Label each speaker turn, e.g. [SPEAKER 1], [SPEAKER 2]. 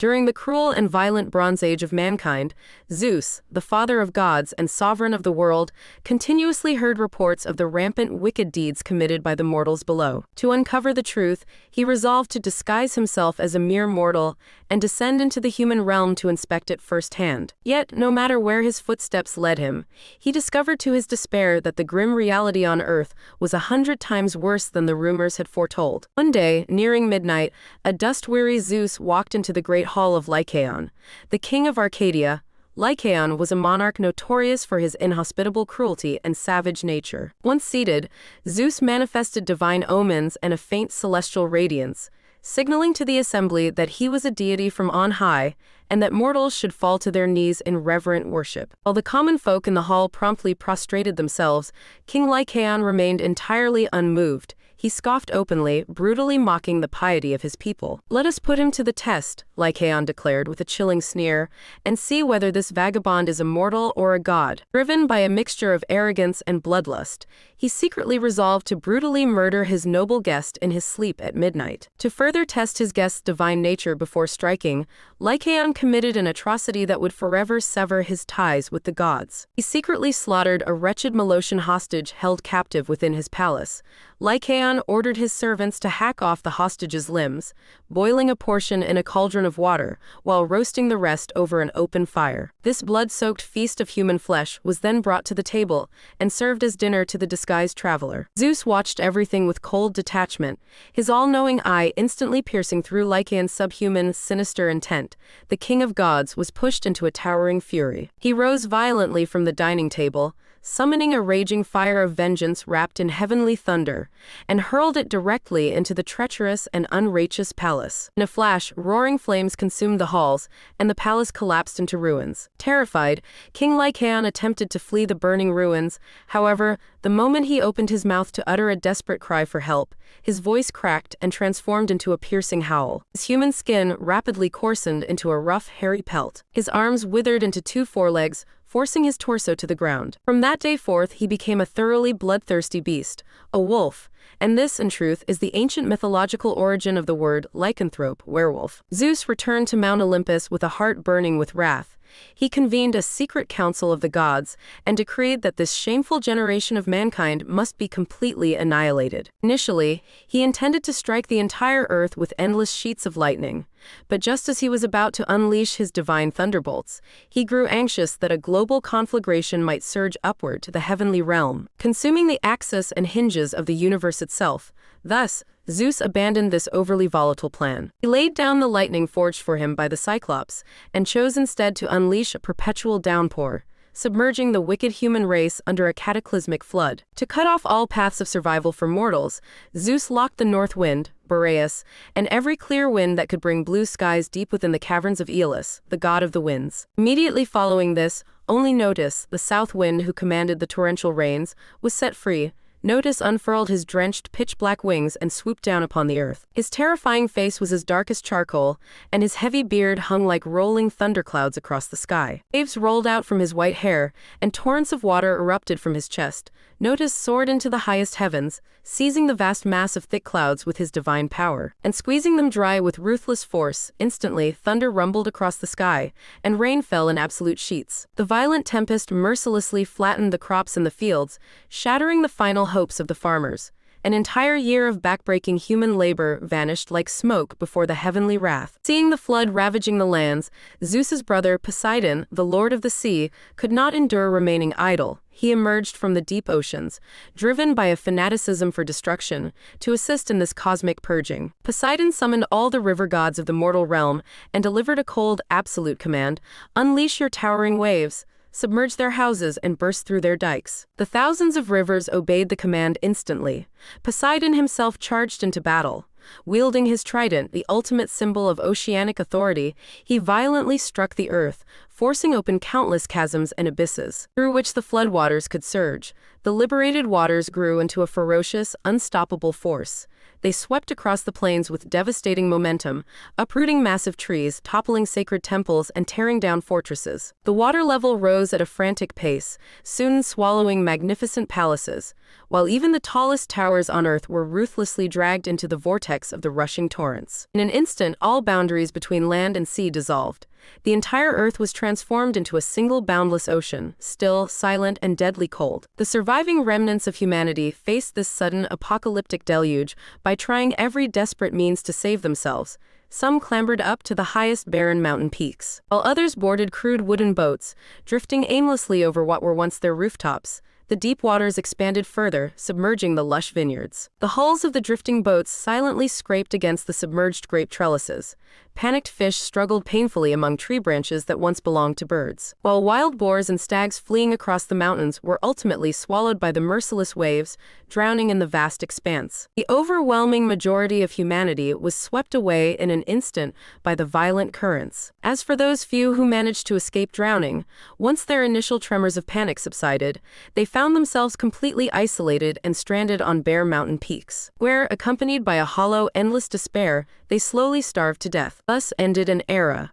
[SPEAKER 1] During the cruel and violent Bronze Age of mankind, Zeus, the father of gods and sovereign of the world, continuously heard reports of the rampant wicked deeds committed by the mortals below. To uncover the truth, he resolved to disguise himself as a mere mortal and descend into the human realm to inspect it firsthand. Yet, no matter where his footsteps led him, he discovered to his despair that the grim reality on earth was 100 times worse than the rumors had foretold. One day, nearing midnight, a dust-weary Zeus walked into the great hall of Lycaon, the king of Arcadia. Lycaon was a monarch notorious for his inhospitable cruelty and savage nature. Once seated, Zeus manifested divine omens and a faint celestial radiance, signaling to the assembly that he was a deity from on high and that mortals should fall to their knees in reverent worship. While the common folk in the hall promptly prostrated themselves, King Lycaon remained entirely unmoved. He scoffed openly, brutally mocking the piety of his people. "Let us put him to the test," Lycaon declared with a chilling sneer, "and see whether this vagabond is a mortal or a god." Driven by a mixture of arrogance and bloodlust, he secretly resolved to brutally murder his noble guest in his sleep at midnight. To further test his guest's divine nature before striking, Lycaon committed an atrocity that would forever sever his ties with the gods. He secretly slaughtered a wretched Molossian hostage held captive within his palace. Lycaon ordered his servants to hack off the hostage's limbs, boiling a portion in a cauldron of water, while roasting the rest over an open fire. This blood-soaked feast of human flesh was then brought to the table and served as dinner to the disguised traveler. Zeus watched everything with cold detachment, his all-knowing eye instantly piercing through Lycaon's subhuman, sinister intent. The king of gods was pushed into a towering fury. He rose violently from the dining table, summoning a raging fire of vengeance wrapped in heavenly thunder, and hurled it directly into the treacherous and unrighteous palace. In a flash, roaring flames consumed the halls, and the palace collapsed into ruins. Terrified, King Lycaon attempted to flee the burning ruins. However, the moment he opened his mouth to utter a desperate cry for help, his voice cracked and transformed into a piercing howl. His human skin rapidly coarsened into a rough, hairy pelt. His arms withered into 2 forelegs, forcing his torso to the ground. From that day forth, he became a thoroughly bloodthirsty beast, a wolf, and this, in truth, is the ancient mythological origin of the word lycanthrope, werewolf. Zeus returned to Mount Olympus with a heart burning with wrath. He convened a secret council of the gods and decreed that this shameful generation of mankind must be completely annihilated. Initially, he intended to strike the entire earth with endless sheets of lightning. But just as he was about to unleash his divine thunderbolts, he grew anxious that a global conflagration might surge upward to the heavenly realm, consuming the axis and hinges of the universe itself. Thus, Zeus abandoned this overly volatile plan. He laid down the lightning forged for him by the Cyclops, and chose instead to unleash a perpetual downpour, submerging the wicked human race under a cataclysmic flood. To cut off all paths of survival for mortals, Zeus locked the north wind, Boreas, and every clear wind that could bring blue skies deep within the caverns of Aeolus, the god of the winds. Immediately following this, only Notus, the south wind who commanded the torrential rains, was set free. Notus unfurled his drenched, pitch-black wings and swooped down upon the earth. His terrifying face was as dark as charcoal, and his heavy beard hung like rolling thunderclouds across the sky. Waves rolled out from his white hair, and torrents of water erupted from his chest. Notus soared into the highest heavens, seizing the vast mass of thick clouds with his divine power, and squeezing them dry with ruthless force. Instantly, thunder rumbled across the sky, and rain fell in absolute sheets. The violent tempest mercilessly flattened the crops in the fields, shattering the final hopes of the farmers. An entire year of backbreaking human labor vanished like smoke before the heavenly wrath. Seeing the flood ravaging the lands, Zeus's brother Poseidon, the lord of the sea, could not endure remaining idle. He emerged from the deep oceans, driven by a fanaticism for destruction, to assist in this cosmic purging. Poseidon summoned all the river gods of the mortal realm and delivered a cold, absolute command: "Unleash your towering waves. Submerge their houses and burst through their dikes." The thousands of rivers obeyed the command instantly. Poseidon himself charged into battle. Wielding his trident, the ultimate symbol of oceanic authority, he violently struck the earth, forcing open countless chasms and abysses, through which the floodwaters could surge. The liberated waters grew into a ferocious, unstoppable force. They swept across the plains with devastating momentum, uprooting massive trees, toppling sacred temples, and tearing down fortresses. The water level rose at a frantic pace, soon swallowing magnificent palaces, while even the tallest towers on earth were ruthlessly dragged into the vortex of the rushing torrents. In an instant, all boundaries between land and sea dissolved. The entire earth was transformed into a single boundless ocean, still, silent, and deadly cold. The surviving remnants of humanity faced this sudden apocalyptic deluge by trying every desperate means to save themselves. Some clambered up to the highest barren mountain peaks, while others boarded crude wooden boats, drifting aimlessly over what were once their rooftops. The deep waters expanded further, submerging the lush vineyards. The hulls of the drifting boats silently scraped against the submerged grape trellises. Panicked fish struggled painfully among tree branches that once belonged to birds, while wild boars and stags fleeing across the mountains were ultimately swallowed by the merciless waves, drowning in the vast expanse. The overwhelming majority of humanity was swept away in an instant by the violent currents. As for those few who managed to escape drowning, once their initial tremors of panic subsided, they found themselves completely isolated and stranded on bare mountain peaks, where, accompanied by a hollow, endless despair, they slowly starved to death. Thus ended an era,